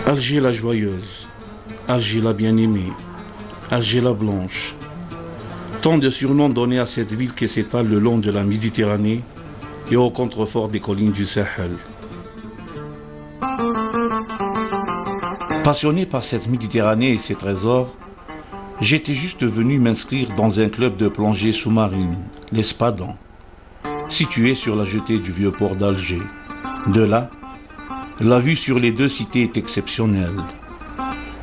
Alger la joyeuse, Alger la bien-aimée, Alger la blanche. Tant de surnoms donnés à cette ville qui s'étale le long de la Méditerranée et au contrefort des collines du Sahel. Passionné par cette Méditerranée et ses trésors, j'étais juste venu m'inscrire dans un club de plongée sous-marine, l'Espadon, situé sur la jetée du vieux port d'Alger. De là, la vue sur les deux cités est exceptionnelle.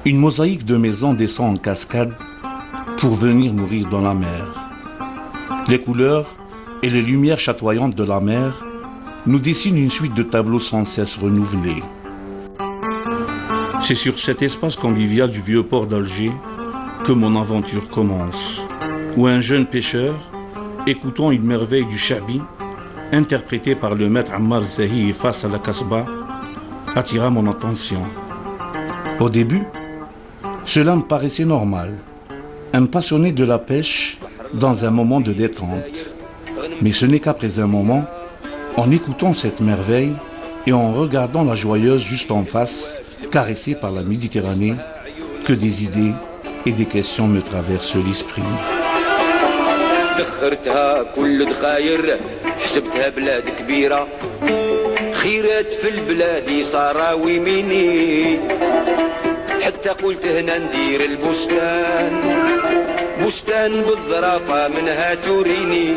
Une mosaïque de maisons descend en cascade pour venir mourir dans la mer. Les couleurs et les lumières chatoyantes de la mer nous dessinent une suite de tableaux sans cesse renouvelés. C'est sur cet espace convivial du vieux port d'Alger que mon aventure commence, où un jeune pêcheur, écoutant une merveille du Cha'bi, interprétée par le maître Ammar Zahi face à la Kasbah, attira mon attention. Au début, cela me paraissait normal, un passionné de la pêche dans un moment de détente. Mais ce n'est qu'après un moment, en écoutant cette merveille et en regardant la joyeuse juste en face, caressée par la Méditerranée, que des idées et des questions me traversent l'esprit. حتى قلت هنا ندير البستان بستان بالظرافة منها توريني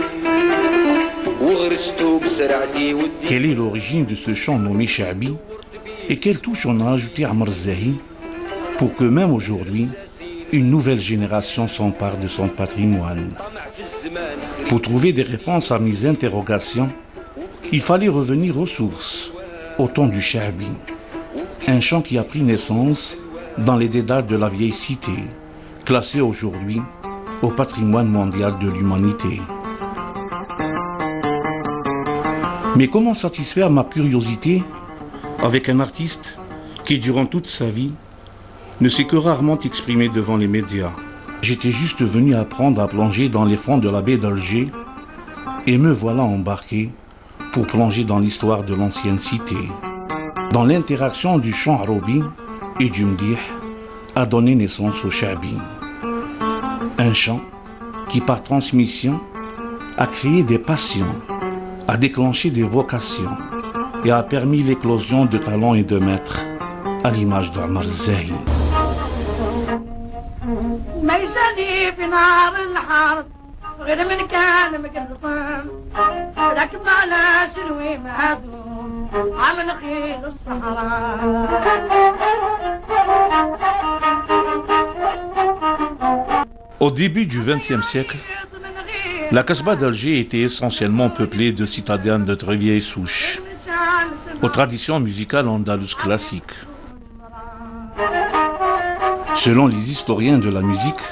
وغرستو بسرعتي ودي. Quelle est l'origine de ce chant nommé Cha'bi et quelle touche on a ajouté à Ammar Zahi pour que même aujourd'hui, une nouvelle génération s'empare de son patrimoine. Pour trouver des réponses à mes interrogations, il fallait revenir aux sources, au temps du Cha'bi, un chant qui a pris naissance dans les dédales de la vieille cité, classée aujourd'hui au patrimoine mondial de l'humanité. Mais comment satisfaire ma curiosité avec un artiste qui, durant toute sa vie, ne s'est que rarement exprimé devant les médias? J'étais juste venu apprendre à plonger dans les fonds de la baie d'Alger et me voilà embarqué pour plonger dans l'histoire de l'ancienne cité. Dans l'interaction du chant arabi et du mdih a donné naissance au Cha'bi. Un chant qui, par transmission, a créé des passions, a déclenché des vocations et a permis l'éclosion de talents et de maîtres, à l'image d'Ammar Zahi. غير من كان مقلصان لكن ما لا شروي معدوم عمل خيل الصحراء. Au début du XXe siècle, la Kasbah d'Alger était essentiellement peuplée de citadins de très vieille souche, aux traditions musicales andalouses classiques. Selon les historiens de la musique,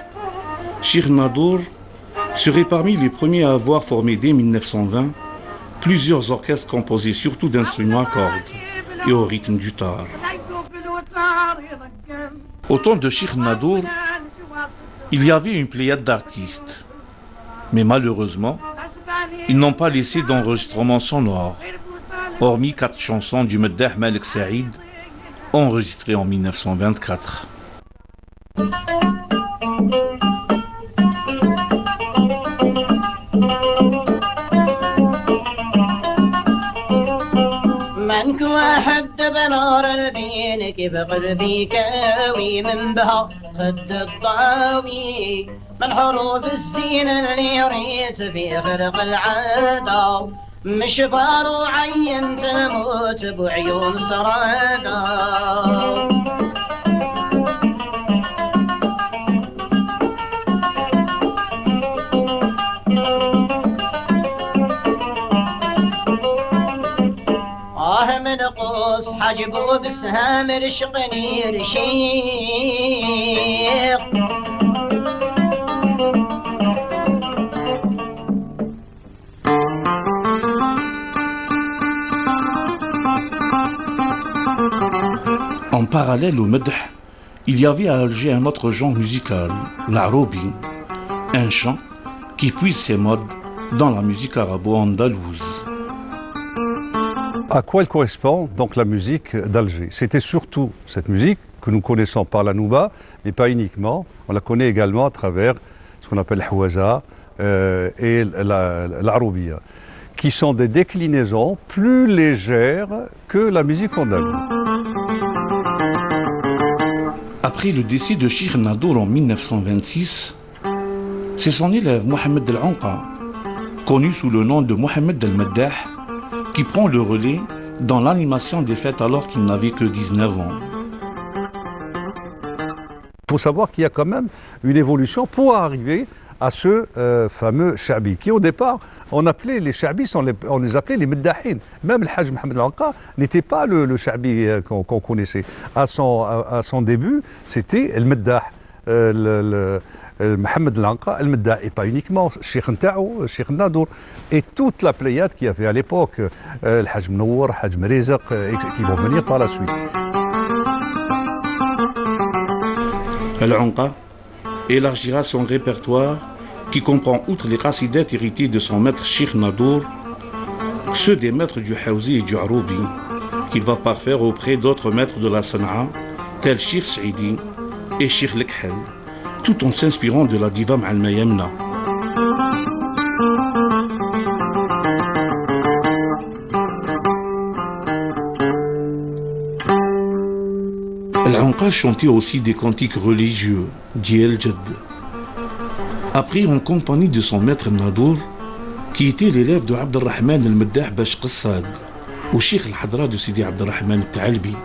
Cheikh Nadour serait parmi les premiers à avoir formé dès 1920 plusieurs orchestres composés surtout d'instruments à cordes et au rythme du tar. Au temps de Cheikh Nadour, il y avait une pléiade d'artistes, mais malheureusement, ils n'ont pas laissé d'enregistrement sonore, hormis 4 chansons du Meddah Malek Saïd, enregistrées en 1924. منك واحد بنار البين كيف قلبي كاوي من بها خد الطاوي من حروف الزين اللي يريت في خلق العادة مش فارو عين تموت بعيون سرادة. من قوس حجبه بسهام رشقني رشيق. En parallèle au Medh, il y avait à Alger un autre genre musical, l'arabi, un chant qui puise ses modes dans la musique arabo-andalouse. À quoi elle correspond donc la musique d'Alger? C'était surtout cette musique que nous connaissons par la nouba, mais pas uniquement. On la connaît également à travers ce qu'on appelle l'houaza et l'aroubia, qui sont des déclinaisons plus légères que la musique andalouse. Après le décès de Cheikh Nadour en 1926, c'est son élève Mohamed El Anqa, connu sous le nom de Mohamed El Meddah, qui prend le relais dans l'animation des fêtes alors qu'il n'avait que 19 ans. Il faut savoir qu'il y a quand même une évolution pour arriver à ce fameux Chabi, qui au départ, on appelait les Chabis, on les appelait les Meddahin. Même le Hajj Mohamed El Anqa n'était pas le Chabi qu'on connaissait. À son début, c'était le Meddah. Mohamed El Anqa, El Meddah, et pas uniquement Cheikh Ntao, Cheikh Nadour, et toute la pléiade qu'il y avait à l'époque, le Hajj Mnour, le Hajj Mrizaq, qui vont venir par la suite. El Anqa élargira son répertoire qui comprend, outre les qassidettes héritées de son maître Cheikh Nadour, ceux des maîtres du Hawzi et du Aroubi, qu'il va parfaire auprès d'autres maîtres de la Sana'a, tels Cheikh Saïdi et Cheikh Lekhel, tout en s'inspirant de la diva Ma'al Mayamna. El Anqa chantait aussi des cantiques religieux, dit El Jad. Appris en compagnie de son maître Nadour, qui était l'élève de Abdelrahman El Meddah Bash Qassad, au Cheikh El Hadra de Sidi Abdelrahman El Ta'albi.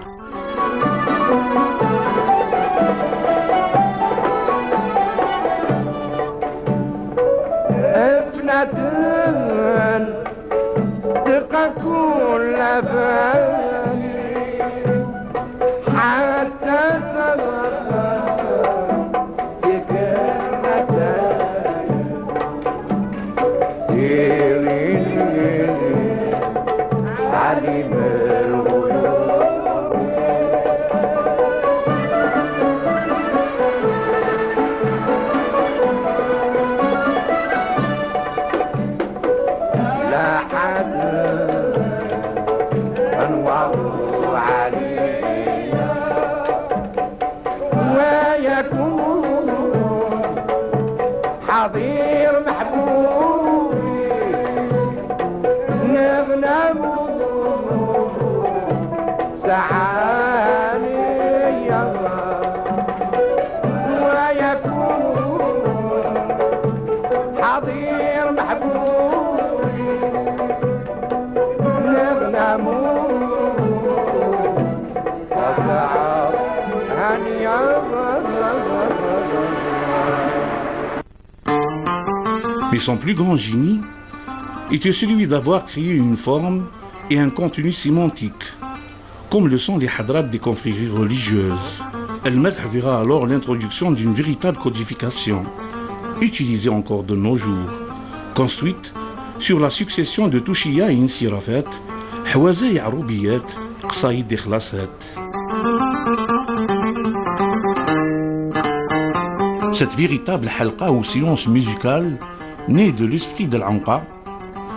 Mais son plus grand génie était celui d'avoir créé une forme et un contenu sémantique, comme le sont les hadrats des confréries religieuses. El Medh verra alors l'introduction d'une véritable codification, utilisée encore de nos jours, construite sur la succession de Touchiya et Insirafat, Hwaza et Aroubiyat, Qsaïd et Khlasat. Cette véritable halqa ou séance musicale, née de l'esprit d'El Anqa,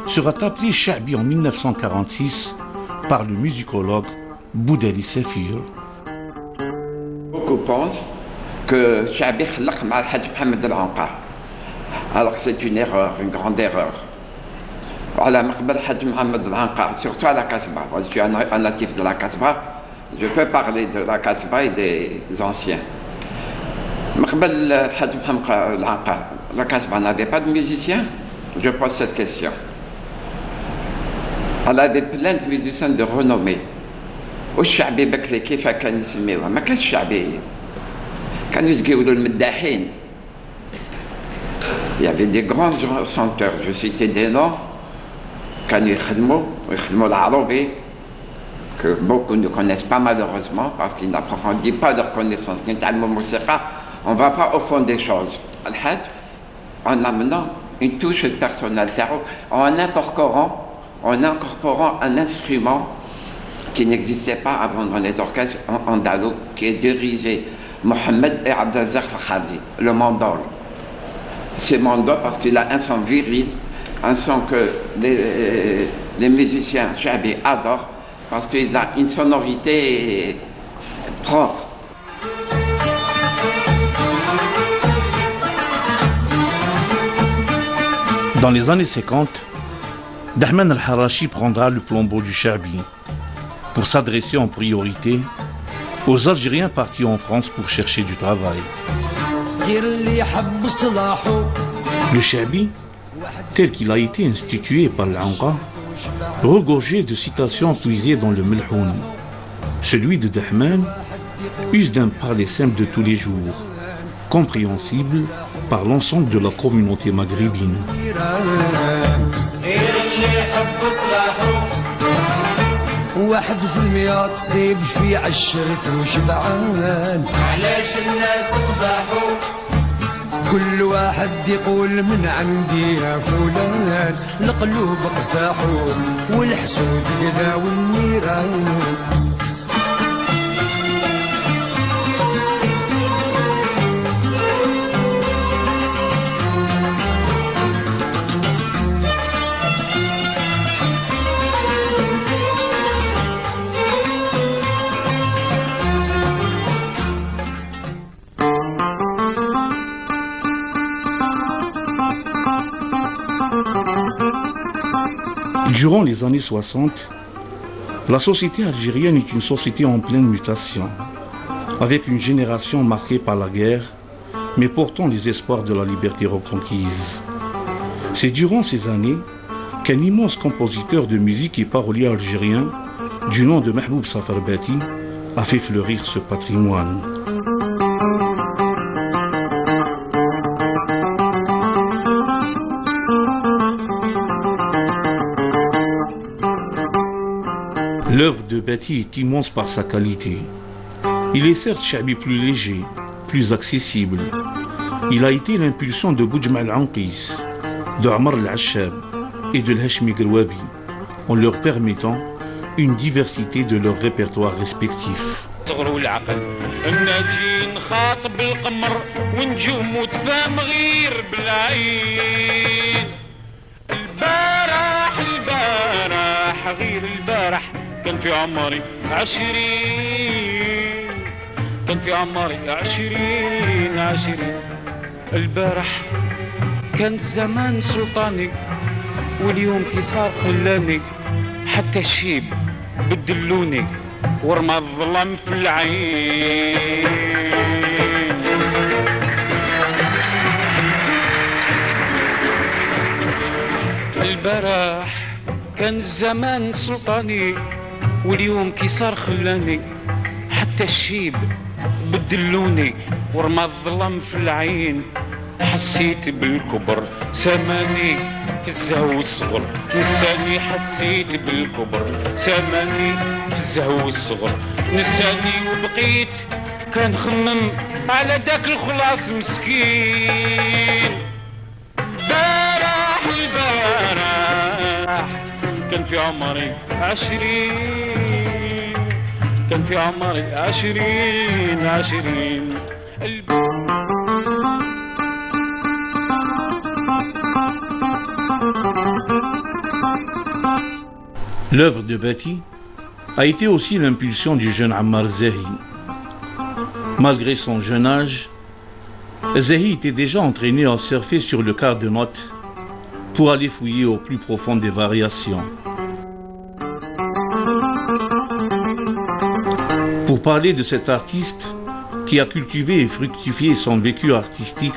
sera appelée Chabi en 1946 par le musicologue Boudali Safir. Beaucoup pensent que Chabi khlaq ma al-Hajj Mohamed El Anqa, alors que c'est une erreur, une grande erreur. Voilà, Maqbal Hajj Mohamed El Anqa, surtout à la Kasbah. Moi, je suis un natif de la Kasbah, je peux parler de la Kasbah et des anciens. Maqbal Hajj Mohamed El Anqa, la Kasbah n'avait pas de musiciens? Je pose cette question. Elle avait plein de musiciens de renommée. والشعبي بكري كيف كان يسميوها؟ ما كانش شعبية، كانوا يقولوا المداحين. Il y avait des grands chanteurs, je citais des noms, كانوا يخدموا العروبي, que beaucoup ne connaissent pas malheureusement parce qu'ils n'approfondissent pas leur connaissance. On ne va pas au fond des choses. Al-Hajj, en amenant une touche de personnalité, en incorporant un instrument qui n'existait pas avant dans les orchestres andalous, qui est dirigé Mohamed et Abdelzak Fakhadi, le mandol. C'est mandol parce qu'il a un son viril, un son que les musiciens chabi adorent, parce qu'il a une sonorité propre. Dans les années 50, Dahman al-Harachi prendra le flambeau du Chaabi pour s'adresser en priorité aux Algériens partis en France pour chercher du travail. Le Chaabi, tel qu'il a été institué par l'Anqa, regorgeait de citations puisées dans le Melhoun. Celui de Dahman use d'un parler simple de tous les jours, compréhensible par l'ensemble de la communauté maghrébine. واحد في المية تصيب شي عشرة وشبعان علاش الناس قباحو كل واحد يقول من عندي يا فلان القلوب قساحو والحسود كذا والنيران Durant les années 60, la société algérienne est une société en pleine mutation, avec une génération marquée par la guerre, mais portant les espoirs de la liberté reconquise. C'est durant ces années qu'un immense compositeur de musique et parolier algérien, du nom de Mahboub Safarbati, a fait fleurir ce patrimoine. L'œuvre de Bati est immense par sa qualité. Il est certes Chaabi plus léger, plus accessible. Il a été l'impulsion de Boujma al-Anqis, de Amar al-Ashab et de l'Hashmi Grouabi, en leur permettant une diversité de leurs répertoires respectifs. كان في عمري 20 كان في عمري 20 البارح كان زمان سلطاني واليوم في صار خلاني حتى الشيب بدلوني ورمى الظلام في العين البارح كان زمان سلطاني واليوم كي صار خلاني حتى الشيب بدلوني ورمى الظلام في العين حسيت بالكبر ساماني في الزهو والصغر نساني حسيت بالكبر ساماني في الزهو والصغر نساني وبقيت كان خمم على داك الخلاص مسكين البارح كان في عمري 20 كان في عمري 20 L'œuvre de Bati a été aussi l'impulsion du jeune Ammar Zahi. Malgré son jeune âge, Zahi était déjà entraîné à surfer sur le quart de note pour aller fouiller au plus profond des variations. Pour parler de cet artiste qui a cultivé et fructifié son vécu artistique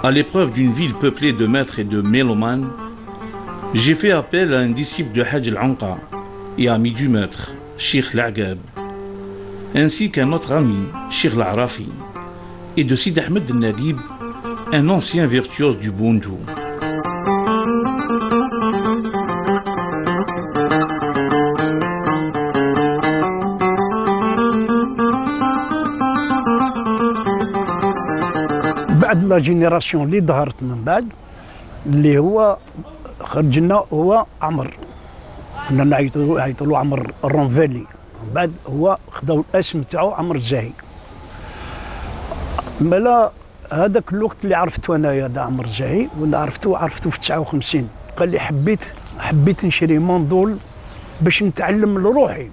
à l'épreuve d'une ville peuplée de maîtres et de mélomanes, j'ai fait appel à un disciple de Hajj al-Anqa et ami du maître, Cheikh L'Agab, ainsi qu'un autre ami, Cheikh L'Arafi, et de Sid Ahmed al-Nadib, un ancien virtuose du Bonjou. بعد لا جينيراسيون اللي ظهرت من بعد اللي هو خرج لنا هو عمر كنا نعيطوا له عمر الرونفيلي من بعد هو خداو الاسم تاعو عمر الزاهي مالا هذاك الوقت اللي عرفتو انايا هذا عمر الزاهي وانا عرفتو في 59 قال لي حبيت نشري موندول باش نتعلم لروحي.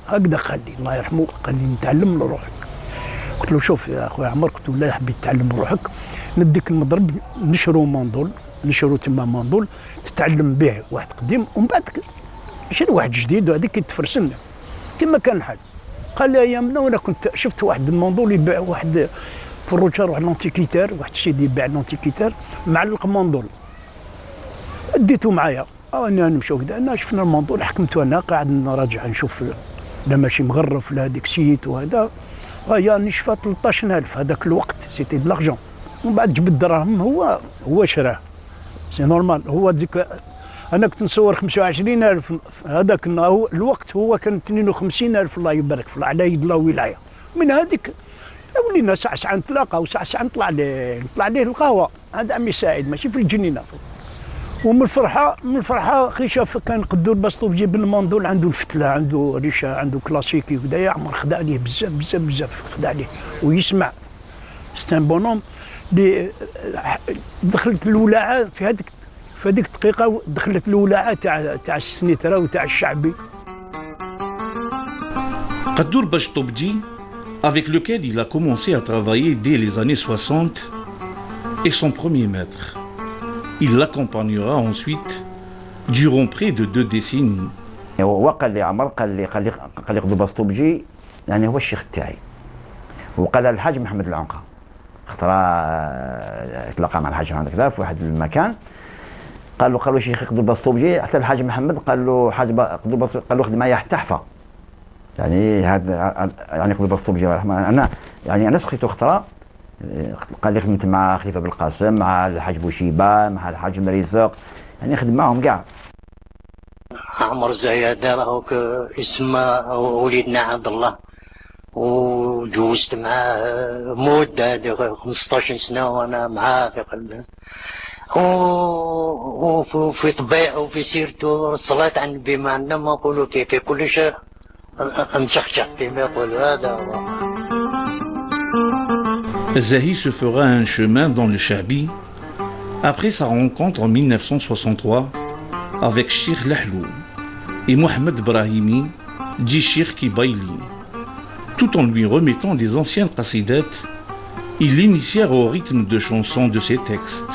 هكذا قال لي الله يرحمه، قال لي نتعلم لروحك. قلت له شوف يا خويا عمر، قلت له لا حبيت تتعلم لروحك نديك المضرب نشرو ماندول، نشرو تما ماندول تتعلم به واحد قديم، ومن بعد شري واحد جديد وهذيك يتفرسن كما كان الحال. قال لي ايامنا وانا كنت شفت واحد الماندول يبيع واحد في الروجار، واحد لونتيكيتير، واحد السيد يبيع لونتيكيتير معلق ماندول، اديته معايا. انا نمشيو كذا، انا شفنا الماندول حكمته، انا قاعد نراجع نشوف لا ماشي مغرف لا هذيك سيت وهذا. هيا نشفى 13000 هذاك الوقت، سيتي دو لارجون. ومن بعد جبد الدراهم، هو شراه، سي نورمال. هو ديك انا كنت نصور 25000 هذاك الوقت، هو كان 52000 الله يبارك في الله، على يد الله ولايه. من هذيك ولينا ساعه نتلاقى وساعه نطلع ليه القهوه. هذا عمي سعيد ماشي في الجنينه. ومن الفرحه اخي شاف كان قدور بسطوبجي بالماندول، عنده الفتله، عنده ريشه، عنده كلاسيكي وكذا. يا عمر خدا عليه بزاف بزاف بزاف، خدا عليه ويسمع. ستان بونوم دخلت الولاعه في هذيك الدقيقه، دخلت الولاعه تاع السنيترا وتاع الشعبي. Qadour Bachtoubji, avec lequel il a commencé à travailler dès les années 60, est son premier maître. Il l'accompagnera ensuite durant près de 2 décennies. هو قال لي عمر، قال لي قدور بسطوبجي يعني هو الشيخ تاعي. وقال الحاج محمد العنقه، خطرة تلاقى مع الحاج محمد كذا في واحد المكان، قال له شيخ قدور بسطوبجي. حتى الحاج محمد قال له قدور بسطوبجي، قال له خدم معايا حتى حفا. يعني هذا يعني قدور بسطوبجي انا سقيتو خطرة. قال لي خدمت مع خليفه بالقاسم، مع الحاج بوشيبه، مع الحاج مريزق، يعني خدم معاهم كاع. عمر زيادة راهو يسمى وليدنا عبد الله، وجوزت معاه مدة 15 سنة وانا معاه في قلبه، وفي طبيعه وفي سيرته الصلاة على النبي ما عندنا ما نقولوا في كل شيء مشخشخ كما يقولوا. هذا هو. Zahi se fera un chemin dans le Chabi après sa rencontre en 1963 avec Cheikh Lahlou et Mohamed Brahimi, dit Cheikh Kibaili. Tout en lui remettant les anciennes qasidettes, il l'initia au rythme de chansons de ses textes.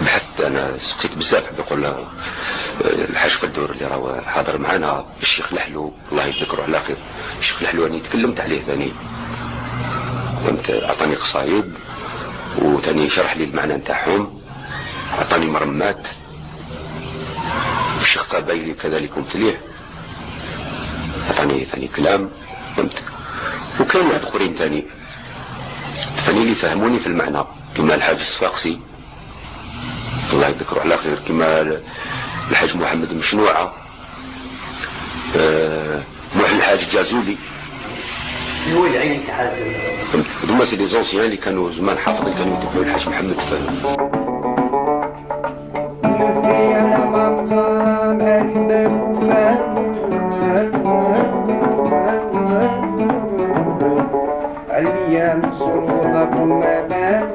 بحثت انا سقيت بزاف بقول الحاج قدور اللي راه حاضر معنا، الشيخ لحلو الله يذكره على خير. الشيخ لحلو راني تكلمت عليه ثاني، فهمت، عطاني قصايد وثاني شرح لي المعنى نتاعهم، عطاني مرمات. الشيخ قبايلي كذلك قمت ليه، عطاني ثاني كلام، فهمت. وكان واحد اخرين ثاني اللي فهموني في المعنى، كما الحاج الصفاقسي الله يذكره على خير، كما الحاج محمد مشنوعه، الحاج جازولي. فهمت، هذوما سي لي زونسيان اللي كانوا زمان حافظ، اللي كانوا يتبعوا الحاج محمد فهمي. الايام سرورة بالمبادئ،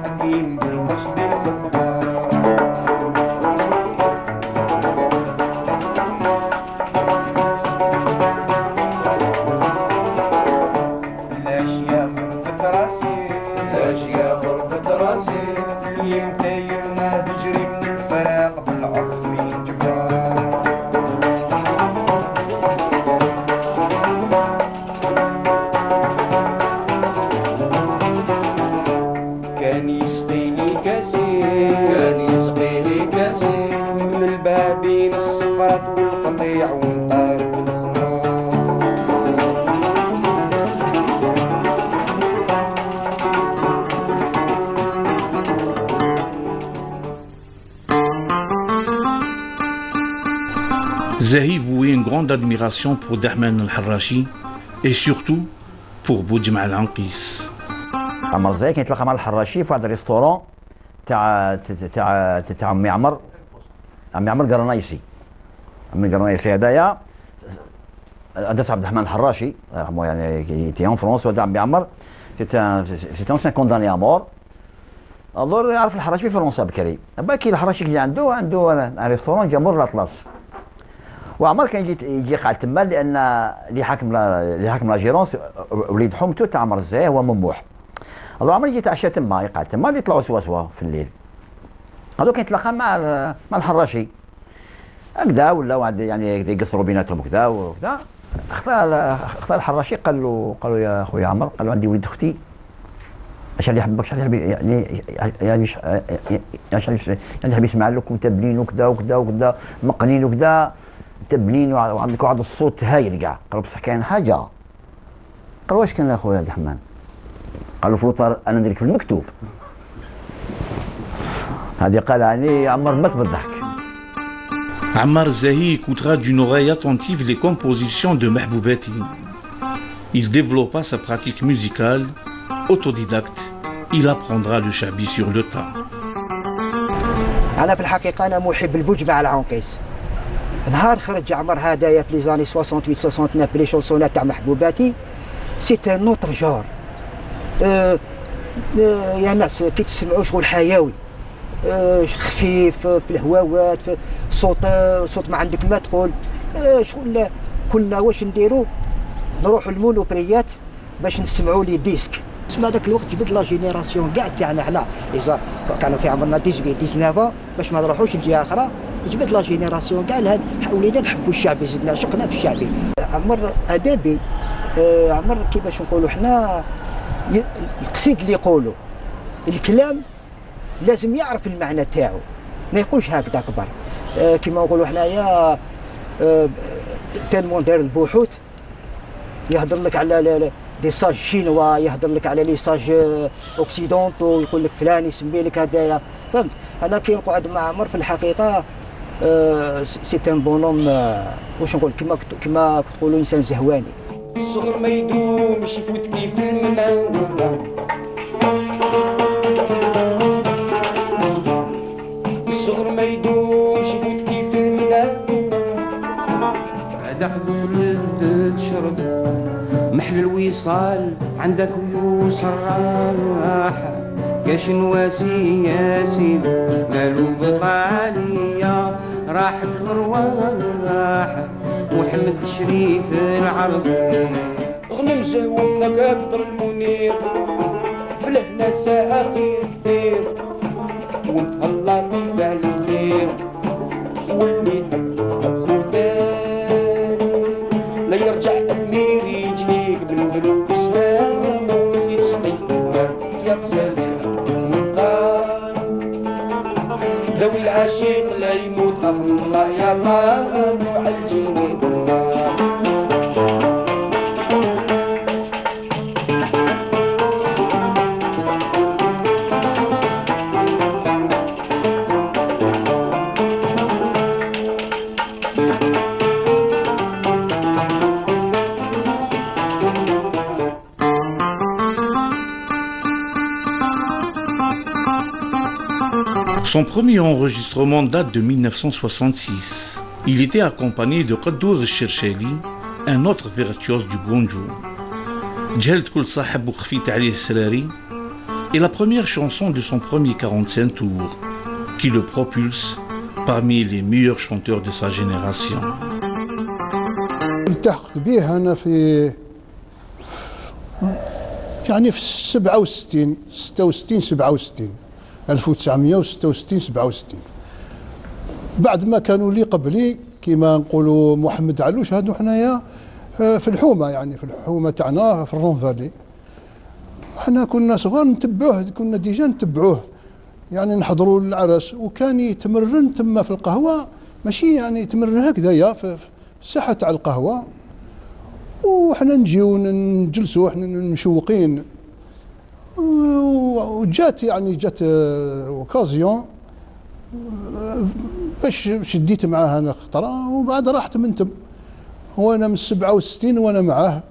حكيم بالقصد الخبار الاشياء ضربت راسي الاشياء ضربت راسي يمتيرنا تجري من الفراق بالعرض والجبار كان يسقيني كاسي من البابين الصفرات والقطيع ونطار بالخمار Zahi vouait une grande admiration pour Dahman al-Harrachi et surtout pour Boudjma al-Anqis. عمر زاهي كان يتلاقى مع الحراشي في واحد الريستورون تاع عمي عمر قرنايسي. عمي قرنايسي هذايا هذا عبد الرحمن الحراشي الله يرحمه يعني تي ان فرونس وهذا عمي عمر سيتي ان كونداني ا مور. الدور يعرف الحراشي في فرنسا بكري. باكي الحراشي اللي عنده ريستورون جامور لاطلاس. وعمر كان يجي قاعد تما لان اللي حاكم لا جيرونس وليد حومته تاع عمر الزاهي هو مموح. الله عمر يجي يتعشى تما يقعد تما يطلعوا سوا في الليل. هذوك يتلاقى مع الحراشي هكذا ولا يعني يقصروا بيناتهم كذا وكذا. اختار الحراشي قال له يا خويا عمر، قال له عندي ولد اختي اش اللي يحبك يعني يحب يسمع لك وتبنين وكذا وكذا وكذا مقنين وكذا تبنين وعندك واحد الصوت هايل كاع. قال بصح كاين حاجه. قال واش كان يا خويا عبد الرحمن؟ قال له فلوطر انا نديرك في المكتوب. هذه قال يعني عمر مات بالضحك. Ammar Zahi écoutera d'une oreille attentive les compositions de Mahboubati. Il développa sa pratique musicale, autodidacte. Il apprendra le chabi sur le tas. أنا في الحقيقة أنا محب البوجمع العنقيس. نهار خرج عمر هدايا في لي زاني 68 69 بلي شونسونات تاع محبوباتي سيت نوتر جور. يا ناس كي تسمعوا شغل حيوي خفيف في الهواوات في صوت ما عندك ما تقول شغل. كنا واش نديروا نروحوا المونوبريات باش نسمعوا لي ديسك. تسمى ذاك الوقت جبد لا جينيراسيون كاع تاعنا حنا اذا كانوا في عمرنا 18 19 باش ما نروحوش لجهه اخرى. جبد لا جينيراسيون كاع لهاد حولينا نحبوا الشعبي زدنا عشقنا في الشعبي. عمر ادبي عمر كيفاش نقولوا حنا القصيد اللي يقولوا الكلام لازم يعرف المعنى تاعو ما يقولش هكذا كبر. كما نقولوا حنايا تالمون داير البحوث يهضر لك على دي ساج شينوا يهضر لك على لي ساج اوكسيدونتو يقول لك فلان يسمي لك هدايا فهمت. انا كي نقعد مع عمر في الحقيقه سي ان بونوم واش نقول كما تقولوا انسان زهواني. الصغر ما يدومش يفوت كيف المناوله. الصغر ما يدومش يفوت كيف المناوله. هذا حضور تشرب محل الوصال عندك ويوصل راحة. كاش نواسي يا سيدي مالو بطالية راحت الرواحة. محمد شريف العربي غنم زهونا كابدر المنير فلهنا ساعة خير كتير ونتهلا في فعل الخير. واللي يحب خوتاني لا يرجع أمير يجيك بالملوك سلام يسقينا يا بسلام المطار. ذوي العشيق لا يموت خاف من الله يا طال وعالجيني بالنار. Son premier enregistrement date de 1966. Il était accompagné de Qaddour al-Chercheli, un autre virtuose du banjo. جهلت كل صاحب وخفيت عليه السراري est la première chanson de son premier 45 tours qui le propulse parmi les meilleurs chanteurs de sa génération. التحقت به أنا في 67 67 1966 67 بعد ما كانوا لي قبلي كما نقولوا محمد علوش هادو حنايا في الحومه، يعني في الحومه تاعنا في الرون فالي. حنا كنا صغار نتبعوه، كنا ديجا نتبعوه، يعني نحضروا العرس وكان يتمرن تما في القهوه، ماشي يعني يتمرن هكذايا في الساحه تاع القهوه، وحنا نجيو نجلسوا احنا مشوقين. وجات اوكازيون باش شديت معاه انا خطره، وبعد راحت من تم. وانا من 67 وانا معاه،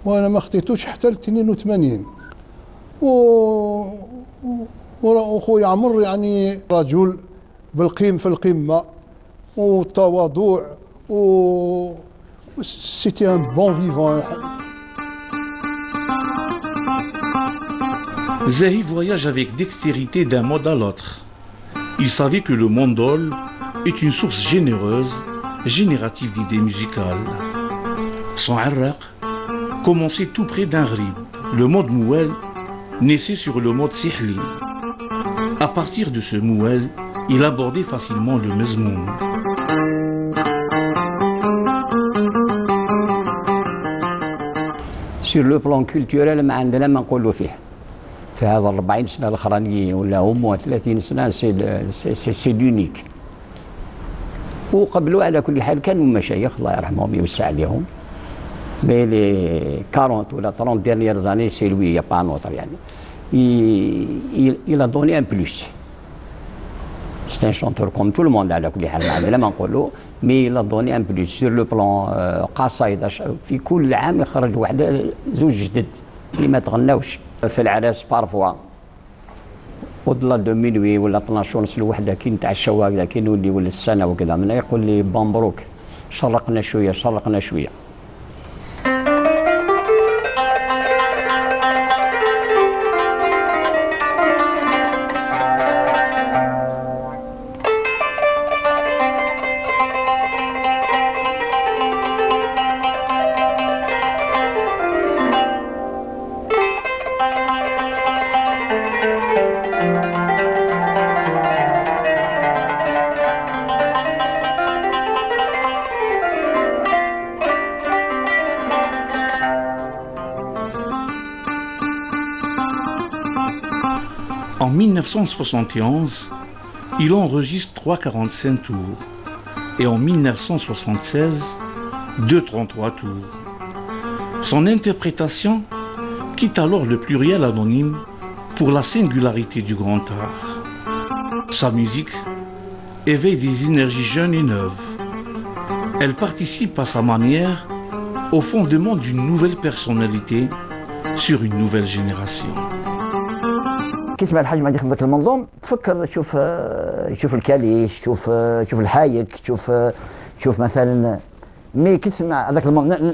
وانا ما خطيتوش حتى ل 82. وخويا عمر يعني رجل بالقيم في القمه والتواضع c'était un bon vivant. Zahi voyage avec dextérité d'un mode à l'autre. Il savait que le mandol est une source généreuse, générative d'idées musicales. Son Arraq commençait tout près d'un rib. Le mode mouel naissait sur le mode sihli. À partir de ce mouel, il abordait facilement le mezmoum. Sur le plan culturel ما عندنا ما نقولوا فيه في هذا 40 سنه الاخرانيين ولا هم 30 سنه سي دونيك. وقبلوا على كل حال كانوا مشايخ الله يرحمهم ويوسع عليهم، mais les 40 ou 30 dernières années c'est lui, il n'y a pas un autre يعني. Il a donné un plus. C'est un chanteur comme tout le monde على كل حال ما عندنا ما نقولوا، mais il a donné un plus sur le plan قصايد. في كل عام يخرج واحد زوج جدد اللي ما تغناوش في العراس بارفوا وضل دو مينوي ولا 12 ونص الوحده كي نتعشاو هكذا كي نولي ولا السنه وكذا، من يقول لي مبروك شرقنا شويه شرقنا شويه. En 1971, il enregistre 3 45 tours et en 1976, 2 33 tours. Son interprétation quitte alors le pluriel anonyme pour la singularité du grand art. Sa musique éveille des énergies jeunes et neuves. Elle participe à sa manière au fondement d'une nouvelle personnalité sur une nouvelle génération. كي تسمع الحاج مهدي خدمة المنظوم تفكر تشوف الكاليش، تشوف الحايك، تشوف مثلا مي كي تسمع هذاك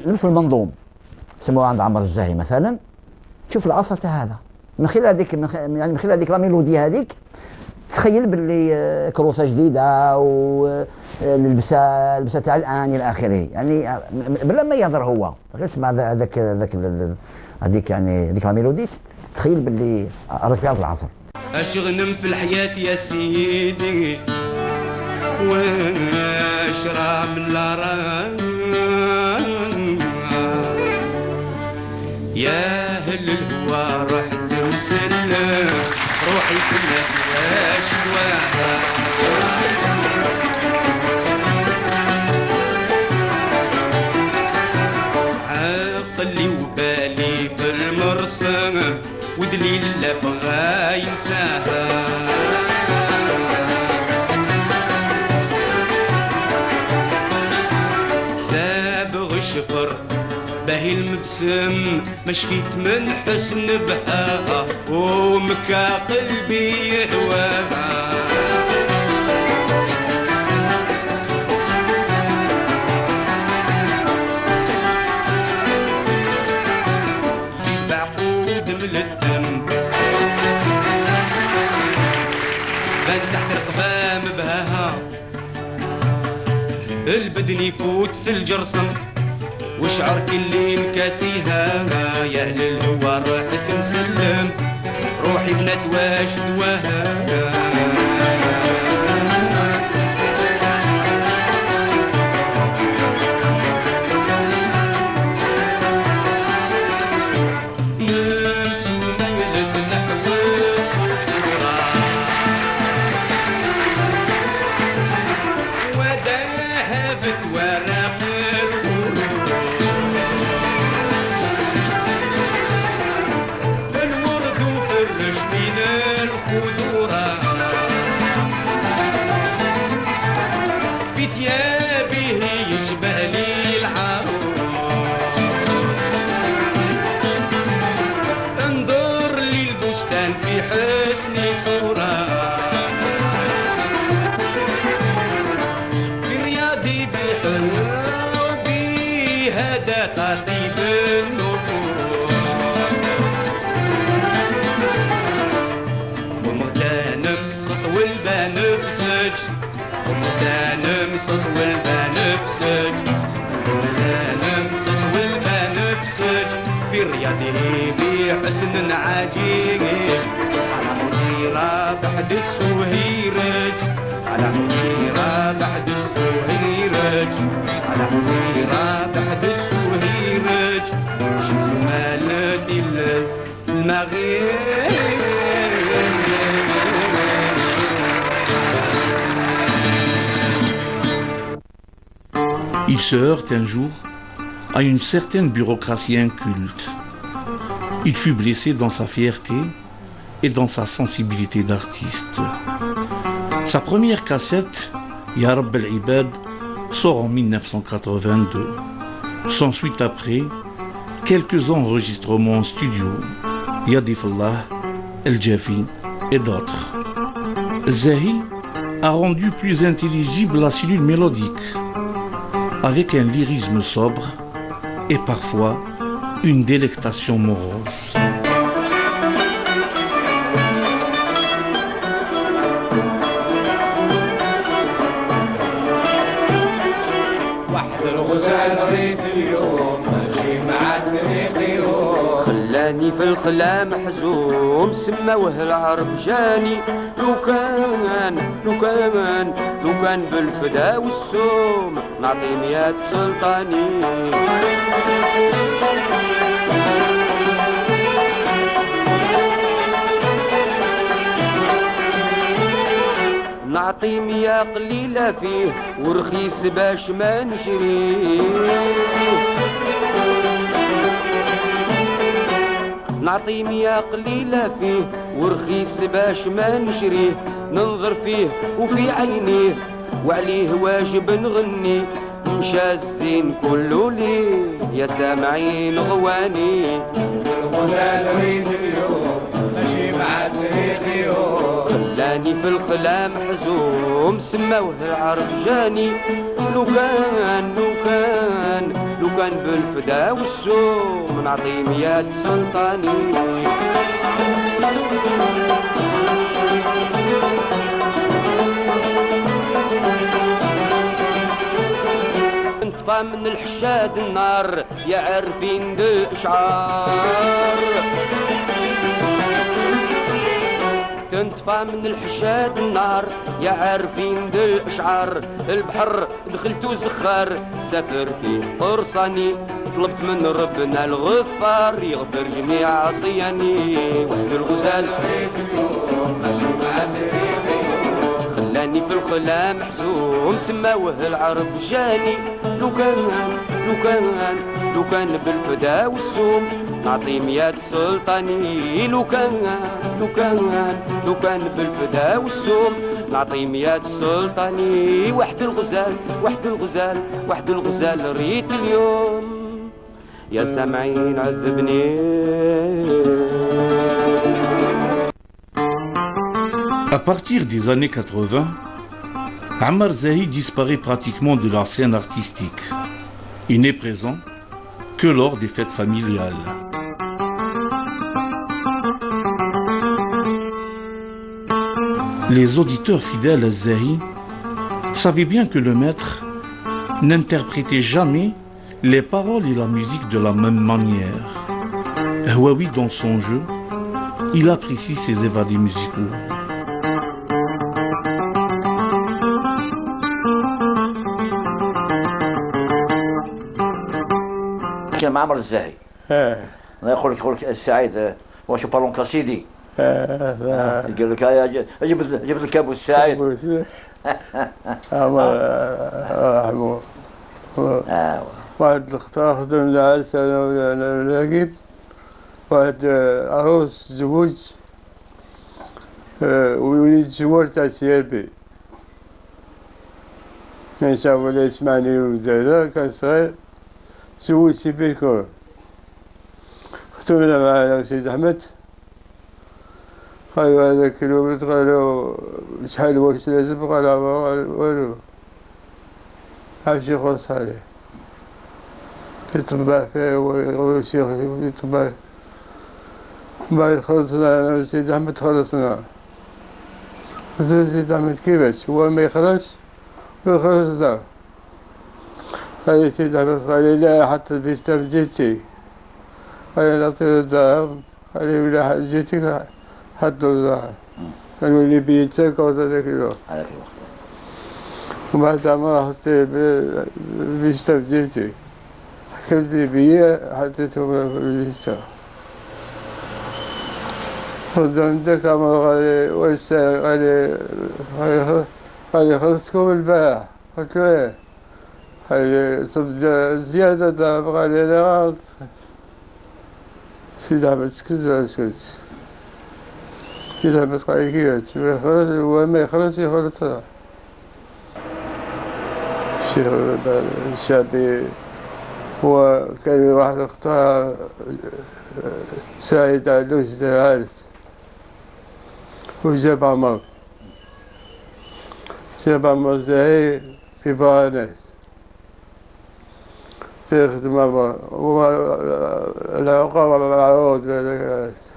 نفس المنظوم سموه عند عمر الزاهي مثلا، تشوف الاصل تاع هذا من خلال هذيك لا ميلودي هذيك تخيل باللي كروسه جديده واللبسه تاع الان الى اخره، يعني بلا ما يهضر هو غير تسمع هذيك يعني هذيك لا ميلودي تخيل باللي راك في هذا العصر. اش غنم في الحياة يا سيدي واش راه من لا راه يا هل الهوى رحت وسلم روحي كلها واش دواها عقلي وبالي في المرسى ودليل لا بغا ينساها سابغ الشفر باهي المبسم ما شفيت من حسن بهاها ومكا قلبي يهواها جيب عقود من الدم البدن يفوت ثلج رسم وشعر كل مكاسيها يا اهل الهوى راحت نسلم روحي بنات واش دواها بحسن عجيب على مديرة بعد السوهيرج على مديرة بعد السوهيرج على مديرة بعد السوهيرج شمس مالت المغيب. Il se heurte un jour à une certaine bureaucratie inculte. Il fut blessé dans sa fierté et dans sa sensibilité d'artiste. Sa première cassette, Ya Rabb al-Ibad, sort en 1982. S'ensuit après quelques enregistrements en studio, Yadifullah, El Jafi et d'autres. Zahi a rendu plus intelligible la cellule mélodique, avec un lyrisme sobre et parfois une délectation morose. خلاني في الخلا محزوم سماوه العربجاني لو كان بالفدا والسوم نعطي 100 سلطاني. نعطي 100 قليلة فيه ورخيص باش ما نشريه. نعطي 100 قليلة فيه ورخيص باش ما نشريه. ننظر فيه وفي عينيه وعليه واجب نغني. مشى الزين كله ليه يا سامعين غواني. الغزال ريت اليوم ماشي مع اليوم. خلاني في الخلا محزوم سماوه العربجاني. لو كان بالفدا والسوم نعطي 100 سلطاني. انطفى من الحشاد النار يا عارفين ذي اشعار. تنطفى من الحشاد النار يا عارفين ذي الاشعار. البحر دخلتو زخار سافر فيه قرصاني. طلبت من ربنا الغفار يغفر جميع عصياني. وحد الغزال خلاني في الخلا محزوم سماوه العربجاني. لو كان بالفدا والسوم نعطي 100 سلطاني. لو كان بالفدا والسوم نعطي 100 سلطاني. وحد الغزال ريت اليوم يا سامعين عذبني. À partir des années 80, Ammar Zahi disparaît pratiquement de la scène artistique. Il n'est présent que lors des fêtes familiales. Les auditeurs fidèles à Zahi savaient bien que le maître n'interprétait jamais les paroles et la musique de la même manière. Houaoui, dans son jeu, il apprécie ses évadés musicaux. كان مع عمر الزاهي يقول لك السعيد واش بالون كاسيدي يقول لك جبت لك ابو السعيد واحد الاخت خدم العرس انا والعقيب واحد عروس تزوج ووليد زوار تاع سيربي كان شاف ولا يسمعني وزادا كان صغير زوج سيبيكور خدمنا مع سيد احمد قالوا هذا كيلومتر قالوا شحال وقت لازم قال والو عرفش يخلص عليه يطبع فيه والشيخ يطبع بعد خلصنا انا وسيد احمد خلصنا قلت له سيد احمد كيفاش هو ما يخرجش ويخلصنا قال سيد احمد قال لي لا حتى البيستام جيتي قال لي نعطيه الدراهم قال لي ولا جيتك حطوا الدراهم كانوا لي بيتك وهذاك الوقت هذاك الوقت وبعد ما حطيت البيستام جيتي حكمت لي بيا حطيتهم في البيستام خذهم داك عمر قال واش قال لي خلصتكم البارح قلت له ايه قال لي صب زيادة دابا قال لي انا غلط سيدي احمد سكت ولا سكت سيدي احمد قال لي كيفاش ما يخرج هو ما يخرجش يخلص الشيخ الشعبي هو كان واحد اختار سعيد علوش العرس وجاب عمر زاهي في باراناس تخدم عمر العقاب معروض في هذاك العرس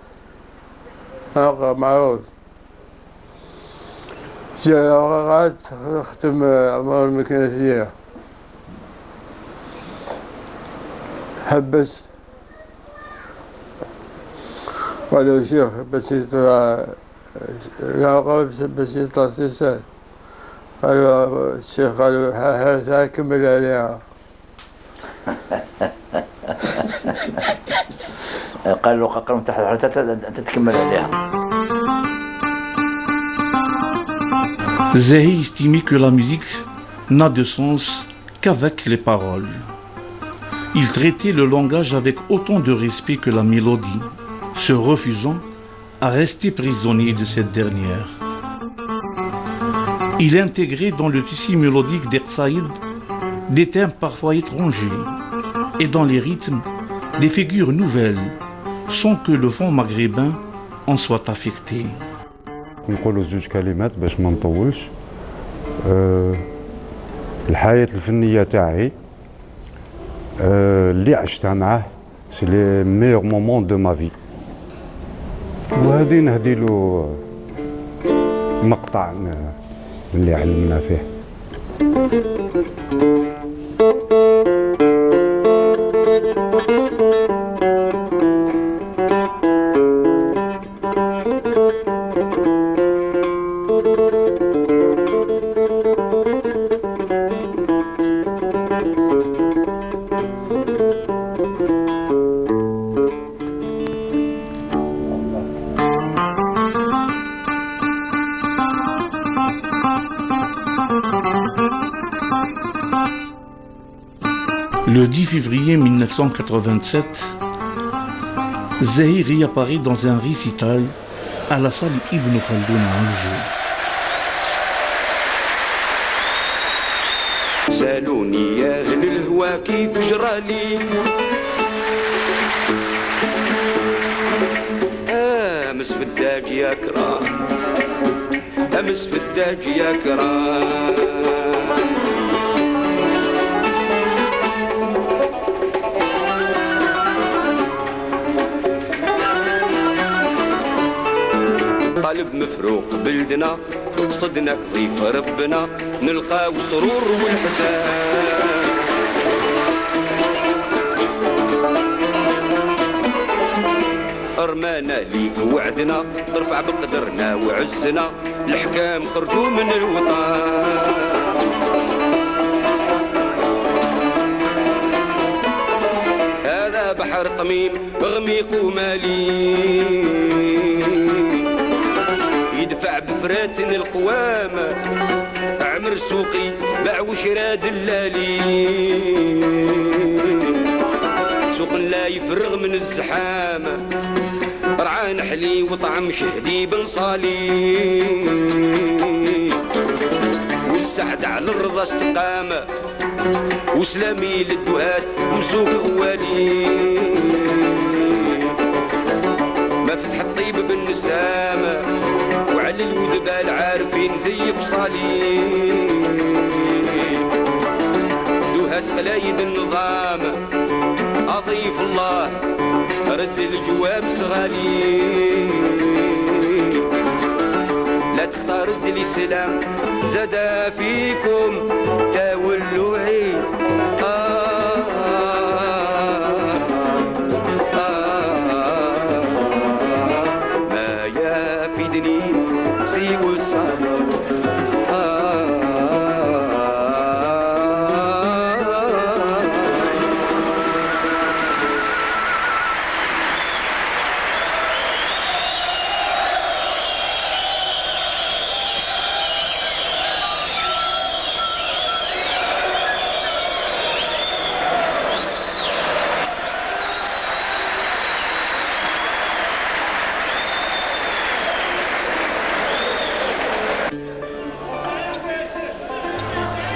العقاب معروض جا قعد ختم عمر المكنسية حبس قالوا شيخ بس يطلع العقاب بس يطلع سيسان قالوا الشيخ قالوا ساعة كمل عليها قال له قرن تحت حتى انت تكمل عليها. Zahi estimait que la musique n'a de sens qu'avec les paroles. Il traitait le langage avec autant de respect que la mélodie, se refusant à rester prisonnier de cette dernière. Il intégrait dans le tissu mélodique d'Ersaïd des thèmes parfois étrangers et dans les rythmes des figures nouvelles sans que le fond maghrébin en soit affecté. نقولوا زوج كلمات باش ما نطولش. الحياة الفنية تاعي اللي عشتها معاه سي لي ميور مومون دو ما في، وهذه نهدي له مقطع من اللي علمنا فيه. Le 10 février 1987, Zahi réapparaît dans un récital à la salle Ibn Khaldoun à Alger. سالوني يا أهل الهوى كيف جرالي أمس في الداج يا كرام أمس في الداج يا كرام قلب مفروق بلدنا قصدنا ضيف ربنا نلقاو سرور والحزان الحرمانة ليك وعدنا ترفع بقدرنا وعزنا الحكام خرجوا من الوطن. هذا بحر طميم غميق ومالي يدفع بفراتن القوامة عمر سوقي باع وشرا دلالي سوق لا يفرغ من الزحامة رعى نحلي وطعم شهدي بن صالي والسعد على الرضا استقامة وسلامي للدهات ومسوق غوالي ما فتح الطيب بالنسامة وعلى الودباء العارفين زي بصالي دهات قلايد النظام أضيف الله رد الجواب صغالي لا تختار لي سلام زاد فيكم تولوا عين ما يفيدني سوى الصبر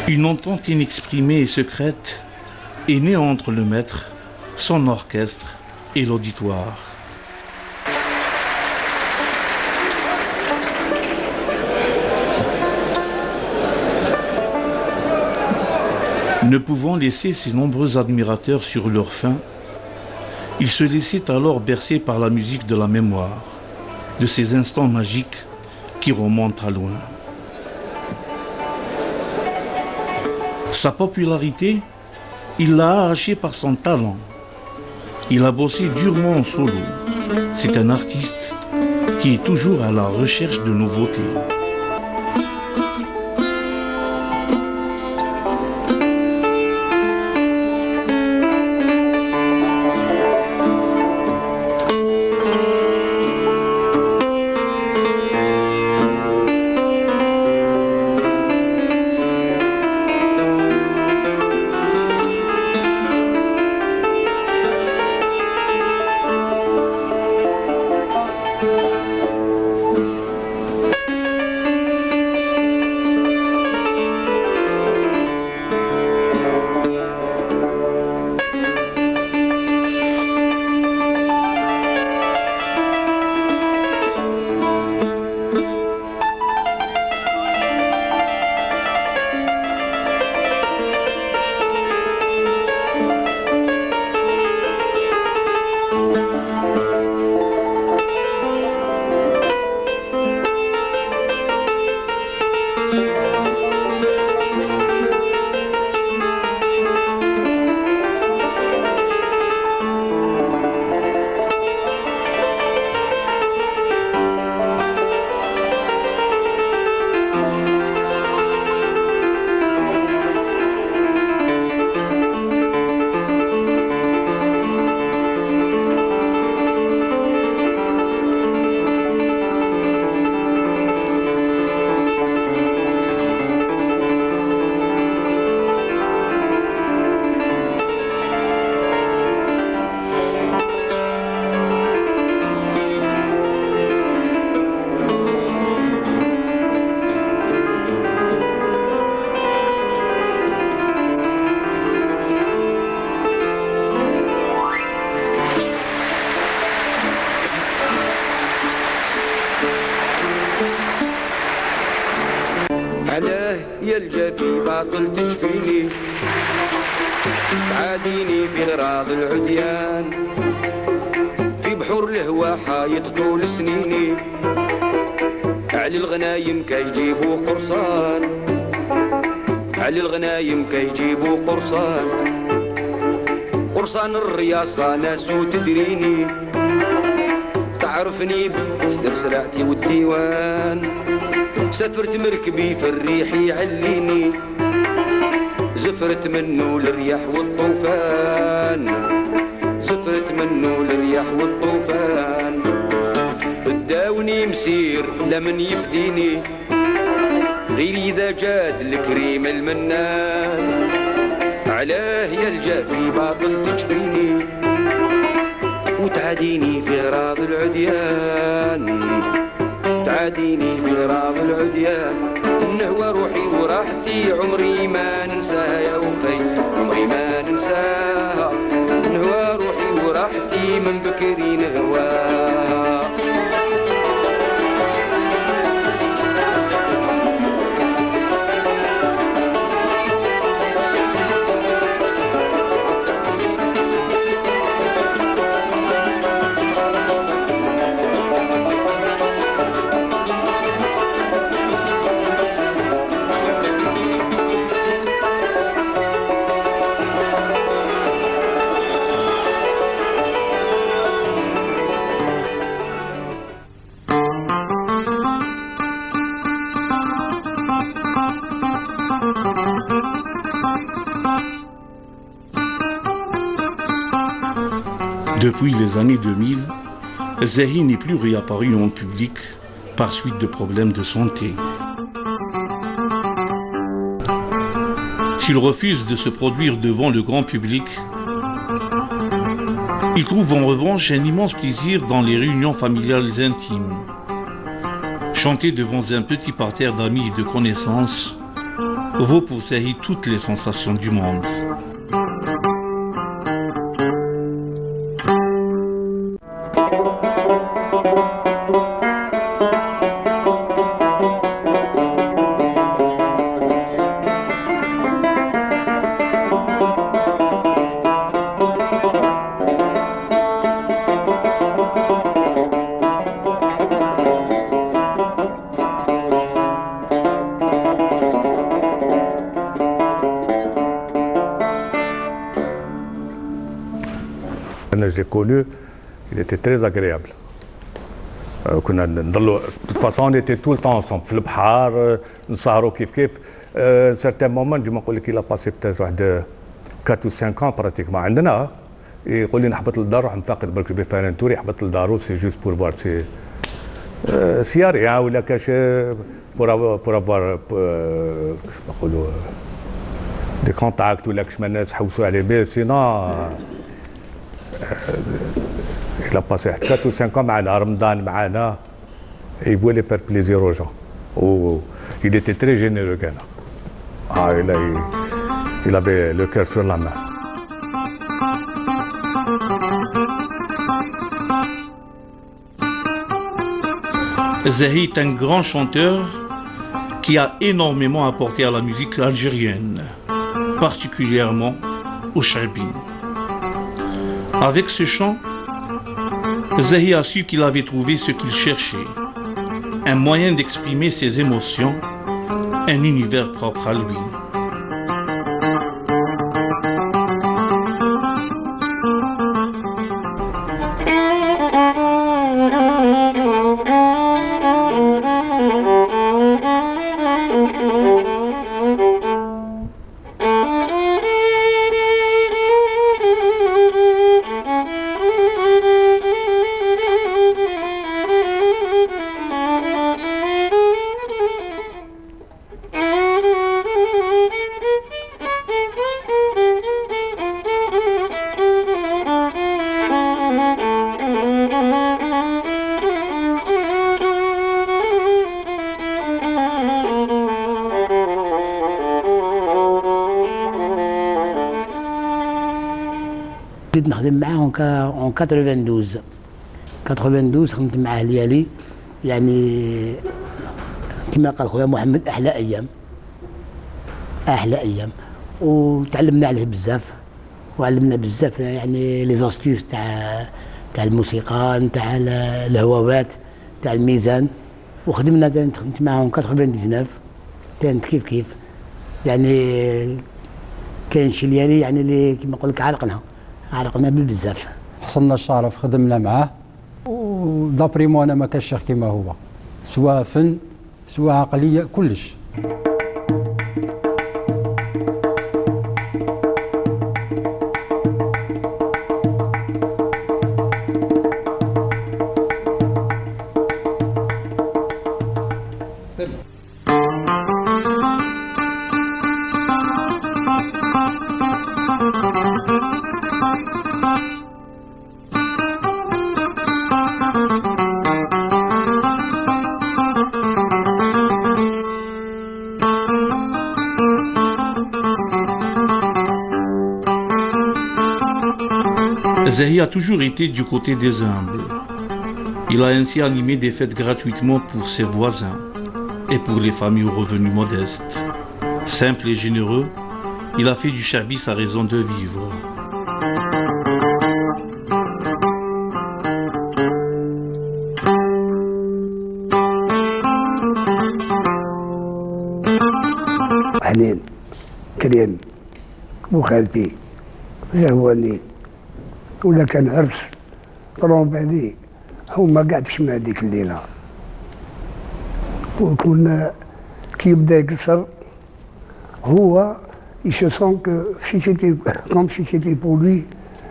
Une entente inexprimée et secrète est née entre le maître, son orchestre et l'auditoire. Ne pouvant laisser ses nombreux admirateurs sur leur faim, il se laissait alors bercer par la musique de la mémoire, de ces instants magiques qui remontent à loin. Sa popularité, il l'a arrachée par son talent. Il a bossé durement en solo. C'est un artiste qui est toujours à la recherche de nouveautés. علاه يا الجفي باطل تشفيني تعاديني في غراض العديان في بحور الهوى حايط طول سنيني على الغنايم كيجيبوا قرصان على الغنايم كيجيبوا قرصان قرصان الرياصة ناس تدريني عرفني بسرعتي والديوان سافرت مركبي في الريح يعليني زفرت منه الرياح والطوفان زفرت منه الرياح والطوفان بداوني مسير لمن يفديني غير إذا جاد الكريم المنان علاه يلجأ في باطل تجفيني وتعاديني في غراض العديان تعاديني في غراض العديان نهوى روحي وراحتي عمري ما ننساها يا أخي عمري ما ننساها نهوى روحي وراحتي من بكري نهواها Depuis les années 2000, Zahi n'est plus réapparu en public par suite de problèmes de santé. S'il refuse de se produire devant le grand public, il trouve en revanche un immense plaisir dans les réunions familiales intimes. Chanter devant un petit parterre d'amis et de connaissances vaut pour Zahi toutes les sensations du monde. Je l'ai connu, il était très agréable. De toute façon, on était tout le temps ensemble. في البحر نسهروا كيف un certain moment, je me qu'il a passé peut-être 4 ou 5 ans pratiquement عندنا. يقول لي نحبط للدار نروح نفقد برك بفرن توري يحبط للدارو سي جوست بور فوار سي ريان ولا كاش بور افوار نقولوا دي كونتاكت ولا كاش ما الناس حوسوا عليه بيه سينو il a passé 4 ou 5 ans معنا رمضان معنا il voulait faire plaisir aux gens il était très généreux كان il avait le cœur sur la main. Zahi est un grand chanteur qui a énormément apporté à la musique algérienne, particulièrement au Chabi. Avec ce chant, Zahi a su qu'il avait trouvé ce qu'il cherchait, un moyen d'exprimer ses émotions, un univers propre à lui. بديت نخدم معاه اون 92 خدمت معاه ليالي يعني كما قال خويا محمد احلى ايام وتعلمنا عليه بزاف وعلمنا بزاف يعني لي زاستيوس تاع الموسيقى تاع الهواوات تاع الميزان وخدمنا خدمت معاهم 99 كانت كيف يعني كاين شي ليالي يعني اللي كما نقول لك عرقنا بزاف. حصلنا الشرف خدمنا معاه ودابري مو انا ما كانش الشيخ كما هو، سواء فن سواء عقليه كلش. Zahi a toujours été du côté des humbles. Il a ainsi animé des fêtes gratuitement pour ses voisins et pour les familles aux revenus modestes. Simple et généreux, il a fait du Cherbi sa raison de vivre. حنين كريم وخالتي زهواني ولا كان عرس طرومباني هو ما قعدش مع هذيك الليله وكنا كي بدا يقصر هو يسون كوم سي سيتي بور لوي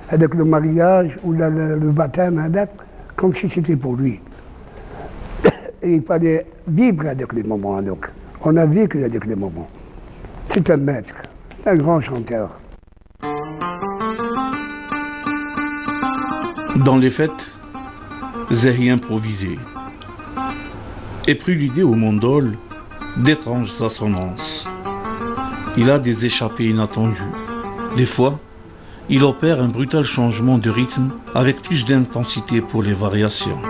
هذاك لو مارياج ولا لو باتام هذاك كوم سي سيتي بور لوي il fallait vivre avec les moments هذوك on a vécu avec les moments. C'est un maître, un grand chanteur. Dans les fêtes, Zahi improvisait et préludait au mondol d'étranges assonances. Il a des échappées inattendues. Des fois, il opère un brutal changement de rythme avec plus d'intensité pour les variations.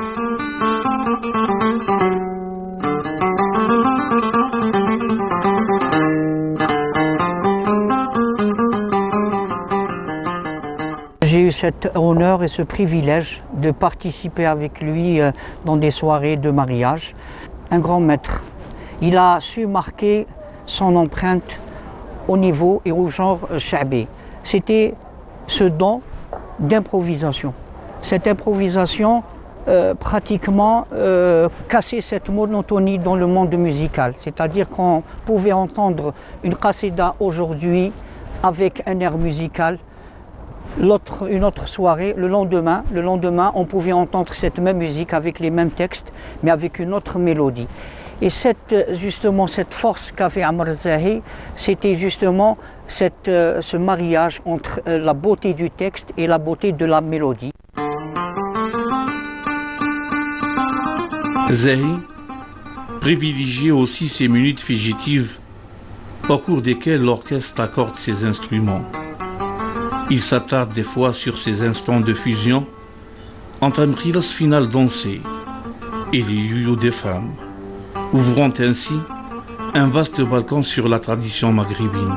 J'ai eu cet honneur et ce privilège de participer avec lui dans des soirées de mariage. Un grand maître. Il a su marquer son empreinte au niveau et au genre Cherbi. C'était ce don d'improvisation. Cette improvisation pratiquement cassait cette monotonie dans le monde musical. C'est-à-dire qu'on pouvait entendre une qasida aujourd'hui avec un air musical. Une autre soirée, le lendemain, on pouvait entendre cette même musique avec les mêmes textes, mais avec une autre mélodie. Et justement, cette force qu'avait Amr Zahi, c'était justement ce mariage entre la beauté du texte et la beauté de la mélodie. Zahi privilégiait aussi ces minutes fugitives au cours desquelles l'orchestre accorde ses instruments. Il s'attarde des fois sur ces instants de fusion entre un prilas final dansé et les youyos des femmes, ouvrant ainsi un vaste balcon sur la tradition maghrébine.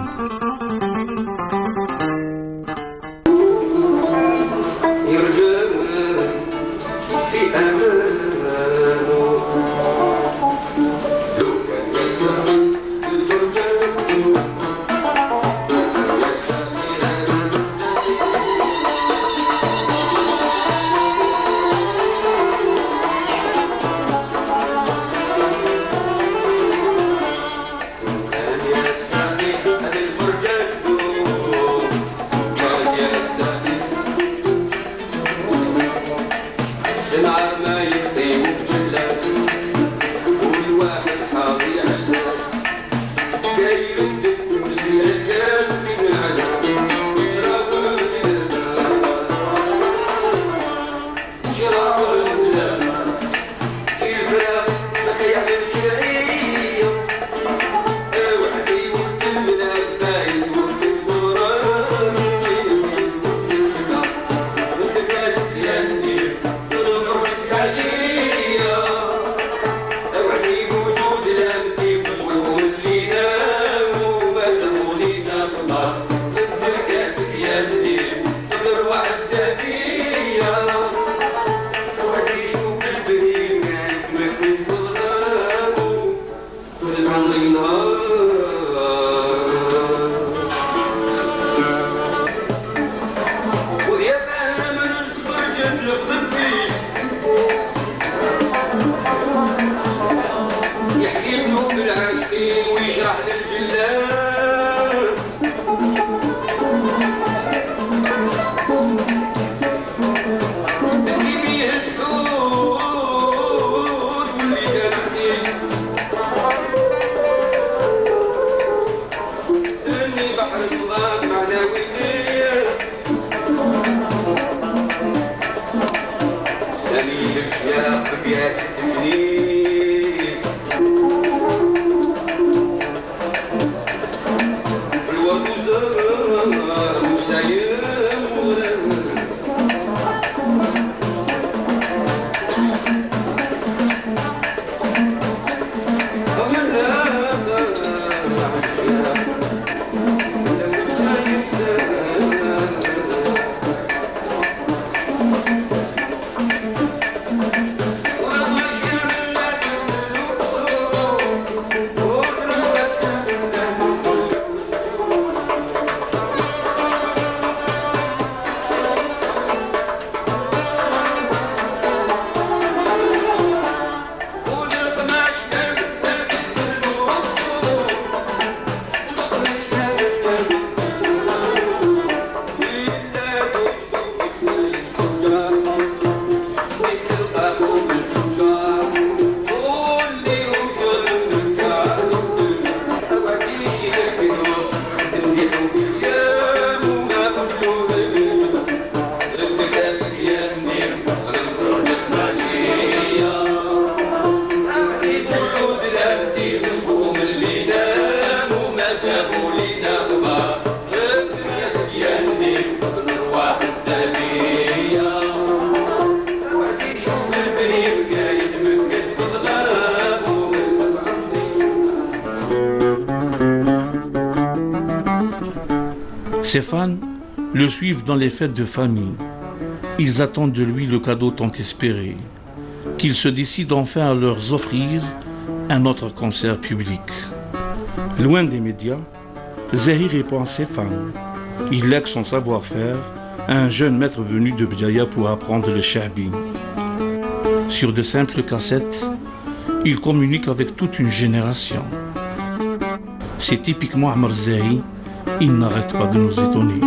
للعاشقين ويجرح للجلال اللي بيه الحور واللي جرحنيش اني بحر الظلام معناوي سليل الشياخ بيات التكنيك والوزراء مسايم Ses fans le suivent dans les fêtes de famille. Ils attendent de lui le cadeau tant espéré, qu'il se décide enfin à leur offrir un autre concert public. Loin des médias, Zahi répond à ses fans. Il lègue son savoir-faire à un jeune maître venu de Bdiaya pour apprendre le sha'bi. Sur de simples cassettes, il communique avec toute une génération. C'est typiquement Amr Zahi, il n'arrête pas de nous étonner.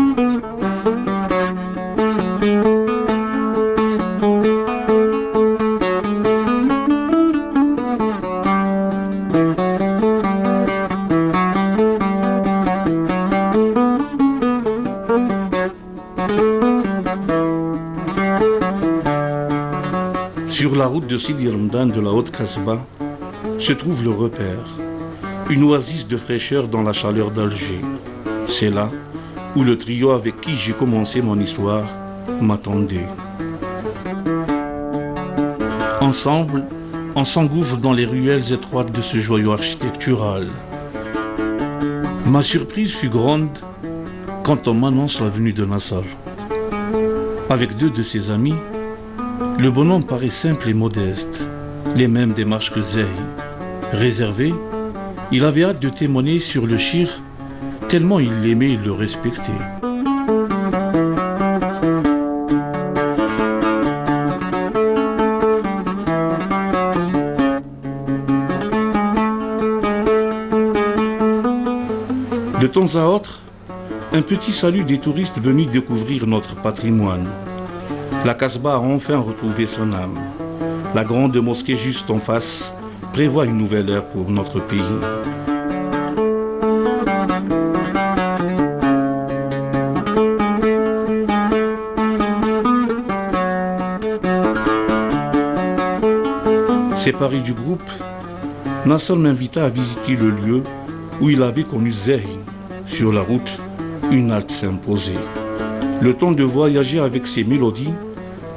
Sur la route de Sidi Ramdan de la Haute-Kasbah se trouve le repère, une oasis de fraîcheur dans la chaleur d'Alger. C'est là où le trio avec qui j'ai commencé mon histoire m'attendait. Ensemble, on s'engouffre dans les ruelles étroites de ce joyau architectural. Ma surprise fut grande quand on m'annonce la venue de Nassar. Avec deux de ses amis, le bonhomme paraît simple et modeste, les mêmes démarches que Zahi. Réservé, il avait hâte de témoigner sur le shir, tellement il l'aimait et le respectait. De temps à autre, un petit salut des touristes venus découvrir notre patrimoine. La Kasbah a enfin retrouvé son âme. La grande mosquée juste en face prévoit une nouvelle ère pour notre pays. Séparé du groupe, Nassar m'invita à visiter le lieu où il avait connu Zahi. Sur la route, une halte s'imposait. Le temps de voyager avec ses mélodies,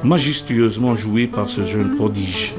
majestueusement jouées par ce jeune prodige.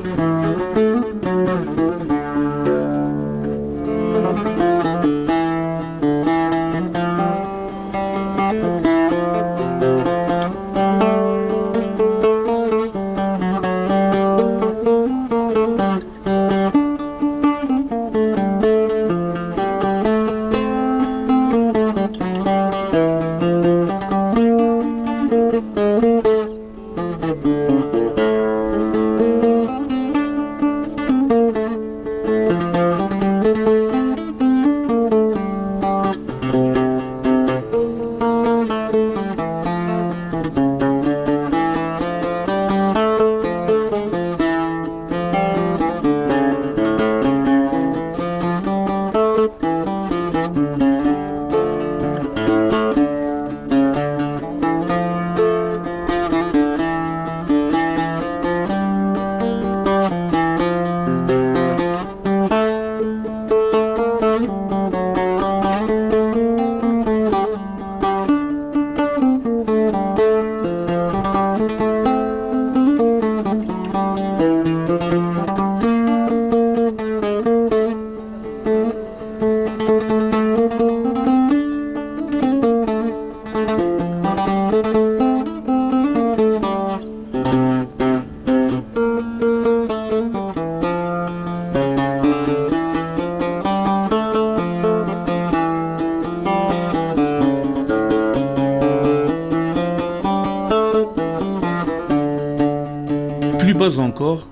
fois encore,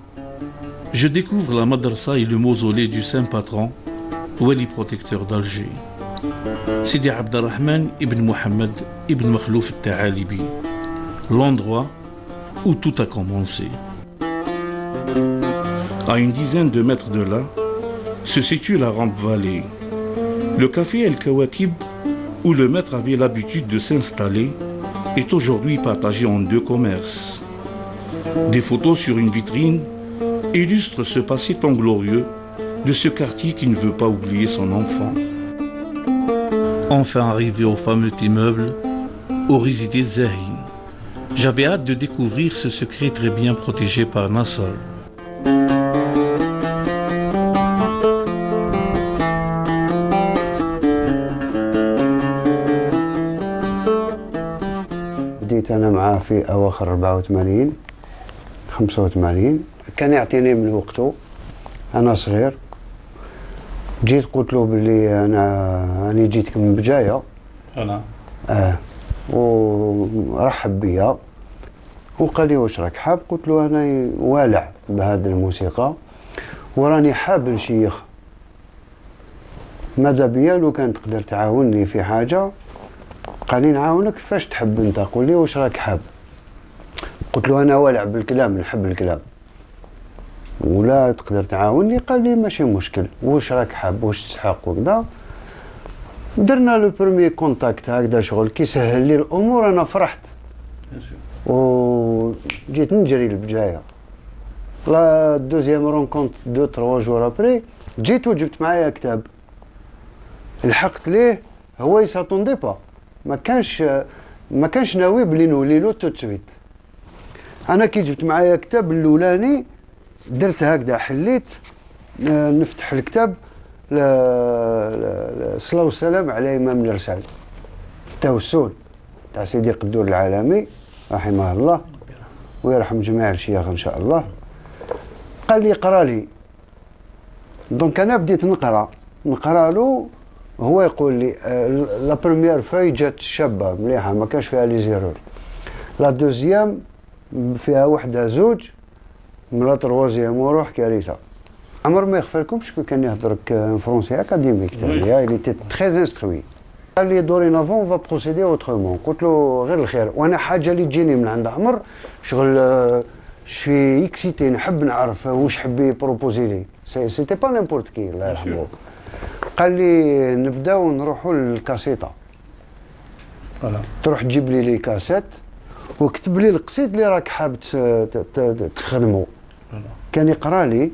je découvre la madrasa et le mausolée du saint patron, Wali protecteur d'Alger, Sidi Abdelrahman ibn Mohammed ibn Makhlouf al-Ta'alibi, l'endroit où tout a commencé. À une dizaine de mètres de là, se situe la rampe vallée. Le café El Kawakib, où le maître avait l'habitude de s'installer, est aujourd'hui partagé en deux commerces. Des photos sur une vitrine illustrent ce passé tant glorieux de ce quartier qui ne veut pas oublier son enfant. Enfin arrivé au fameux immeuble, où résidait Zahi. J'avais hâte de découvrir ce secret très bien protégé par Nasser. بديت أنا معاه في أواخر 84 85. كان يعطيني من وقته أنا صغير. جيت قلت له بلي أنا جيتك من بجاية. ورحب بيا وقال لي واش راك حاب؟ قلت له أنا والع بهذه الموسيقى وراني حاب نشيخ. ماذا بيا لو كان تقدر تعاونني في حاجة؟ قال لي نعاونك فاش تحب انت، قول لي واش راك حاب. قلت له انا والع بالكلام، نحب الكلام ولا تقدر تعاونني؟ قال لي ماشي مشكل، واش راك حاب، واش تسحق وكذا. درنا لو بروميي كونتاكت هكذا شغل كي سهل لي الامور. انا فرحت وجيت نجري لبجايه. لا دوزيام رونكونت 2-3 جور ابري جيت وجبت معايا كتاب لحقت ليه. هو يساتوندي با، ما كانش ناوي بلي نولي له تو سويت. انا كي جبت معايا كتاب الاولاني درت هكذا، حليت نفتح الكتاب الصلاه والسلام على امام الرسال التوسل تاع سيدي قدور العالمي رحمه الله ويرحم جميع الشيوخ ان شاء الله. قال لي اقرا لي. دونك انا بديت نقرا له. هو يقول لي لا بروميير فاي جات شابه مليحه ما كانش فيها لي زيرور. لا دوزيام فيها وحده زوج، من لا تروازيام وروح كارثه. عمر ما يخفى لكمش كان يهضر فرونسي اكاديميك تاعي، اللي تي تري انستروي. قال لي دوري نافون فا بروسيدي اوترومون. قلت له غير الخير، وانا حاجه اللي تجيني من عند عمر شغل شوي اكسيتي، نحب نعرف واش حب يبروبوزي لي. سيتي با نيمبورت كي الله يرحمه. قال لي نبداو نروحوا للكاسيطه. تروح تجيب لي كاسيت وكتب لي القصيد اللي راك حاب تخدمه. كان يقرا لي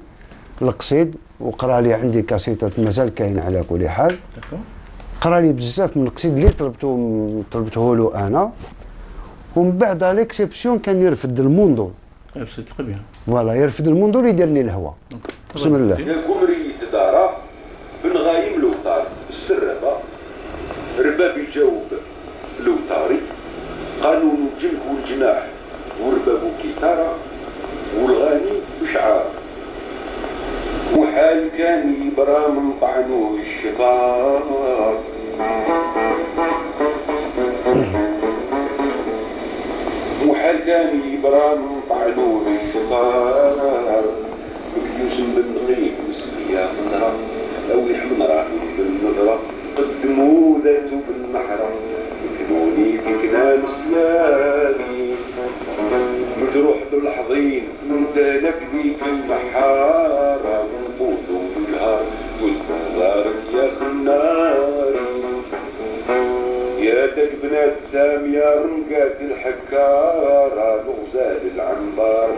القصيد وقرا لي عندي كاسيتات مازال كاين على كل حال. قرا لي بزاف من القصيد اللي طلبته له انا. ومن بعد على ليكسيبسيون كان يرفد الموندو. سي تري بيان. فوالا يرفد الموندو يدير لي الهواء. بسم الله. الكمري تدارا بن غايم لوطار السرابه رباب يجاوب لوطاري قانون الجنك والجناح ورباب كيتارا والغاني بشعار وحال كان يبرى من طعنو الشفار وحال كان يبرى من طعنو الشفار يوسم بن غيب مسلية خضرا أو يحمل راهي بالنظرة قدموا ذاته بالنحرة يكنوني في كنان سلامي مجروح بالحضين من تلقني في المحارة منقود وجهار قلت زارك يا خناري يا تاج بنات سامية رمقات الحكارة لغزال العنبار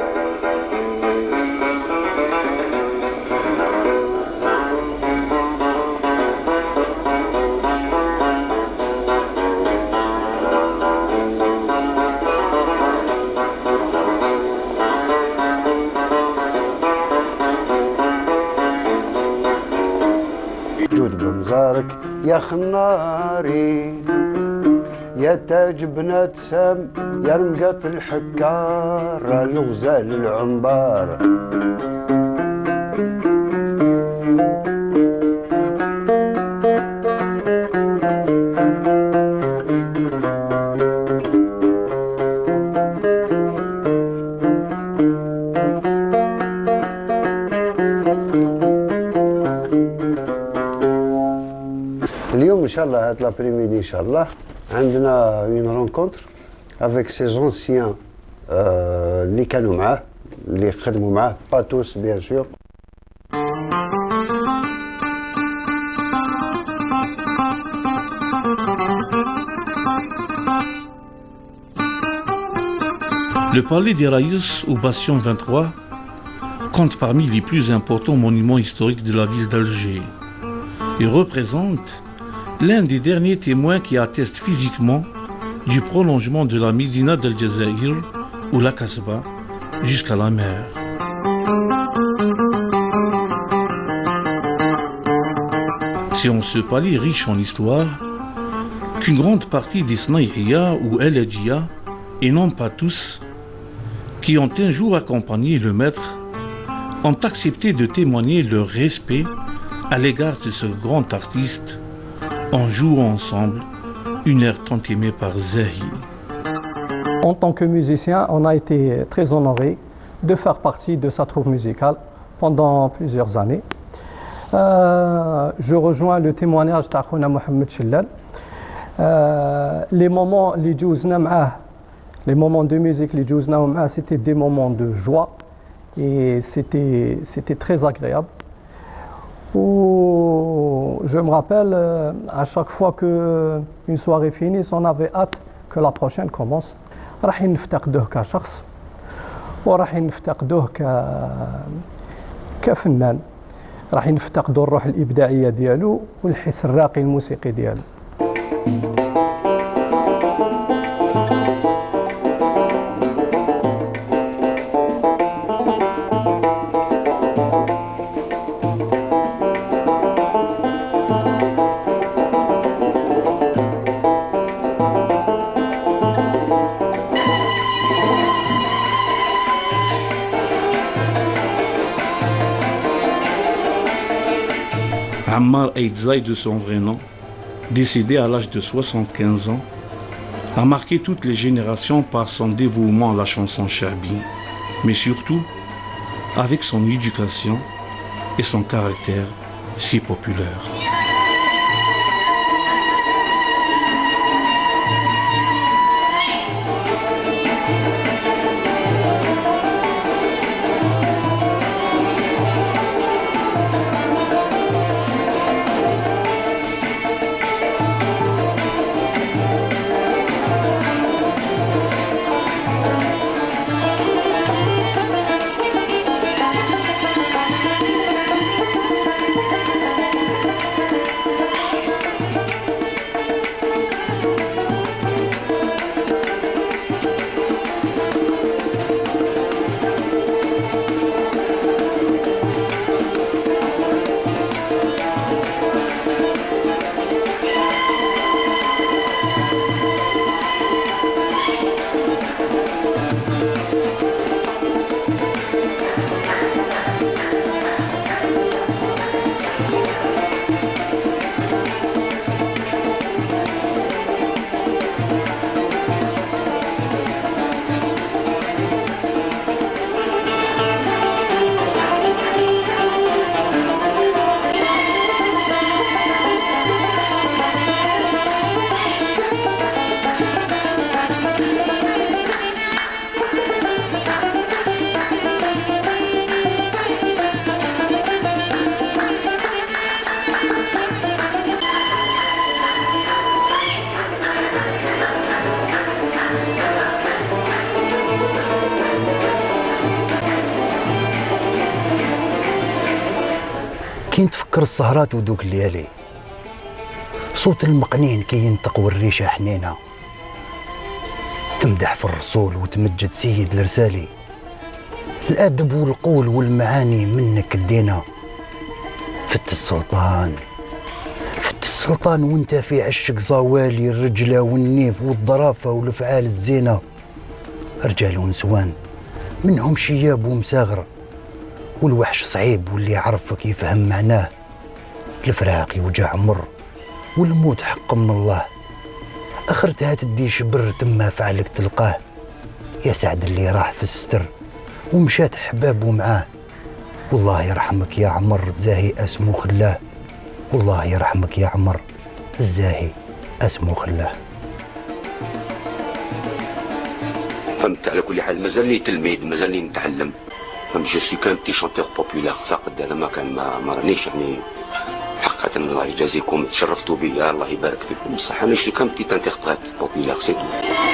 جود بمزارك يا خناري يا تاج بنات سام يا رمقات الحكار الغزال العنبار اليوم ان شاء الله هاد لابريميدي ان شاء الله عندنا اون رونكونتر افيك سي زونسيان اللي كانوا معاه اللي خدموا معاه با توس بيان سور. Le palais des Raïs ou Bastion 23 compte parmi les plus importants monuments historiques de la ville d'Alger et représente l'un des derniers témoins qui atteste physiquement du prolongement de la Médina d'El Jazaïr ou la Kasbah jusqu'à la mer. C'est en ce palais riche en histoire qu'une grande partie des Snaïhiya ou El Hadjiya, et non pas tous, qui ont un jour accompagné le maître, ont accepté de témoigner leur respect à l'égard de ce grand artiste en jouant ensemble une air tant aimée par Zahi. En tant que musicien, on a été très honoré de faire partie de sa troupe musicale pendant plusieurs années. Je rejoins le témoignage d'Akhouna Mohamed Chillal. Les moments de musique, c'était des moments de joie et c'était très agréable. Où je me rappelle, à chaque fois qu'une soirée finisse, on avait hâte que la prochaine commence. راح نفتقدوه كشخص وراح نفتقدوه كفنان، راح نفتقدوا الروح الإبداعية ديالو والحس الراقي الموسيقي ديالو. Ammar Eidzai, de son vrai nom, décédé à l'âge de 75 ans, a marqué toutes les générations par son dévouement à la chanson chabi, mais surtout avec son éducation et son caractère si populaire. كي نتفكر السهرات ودوك الليالي، صوت المقنين كي ينطق والريشه حنينه، تمدح في الرسول وتمجد سيد الرسالي، الادب والقول والمعاني منك دينا. فت السلطان وانت في عشق زوالي، الرجله والنيف والظرافه والافعال الزينه، رجال ونسوان منهم شياب ومساغر، والوحش صعيب واللي يعرفك يفهم معناه، الفراق يوجع مر والموت حق من الله، اخرتها تدي شبر تما فعلك تلقاه، يا سعد اللي راح في الستر ومشات حبابه معاه، والله يرحمك يا عمر زاهي اسمو خلاه، والله يرحمك يا عمر الزاهي اسمه خلاه. فهمت. على كل حال مازالني تلميذ، مازالني نتعلم. فهمت. جو سو كان بتي شونتور بوبولار فقط. هذا ما كان ما رانيش يعني حقا الله يجازيكم تشرفتوا بيا الله يبارك فيكم. بصح انا شو كان بتي انتربريت بوبولار سي تو.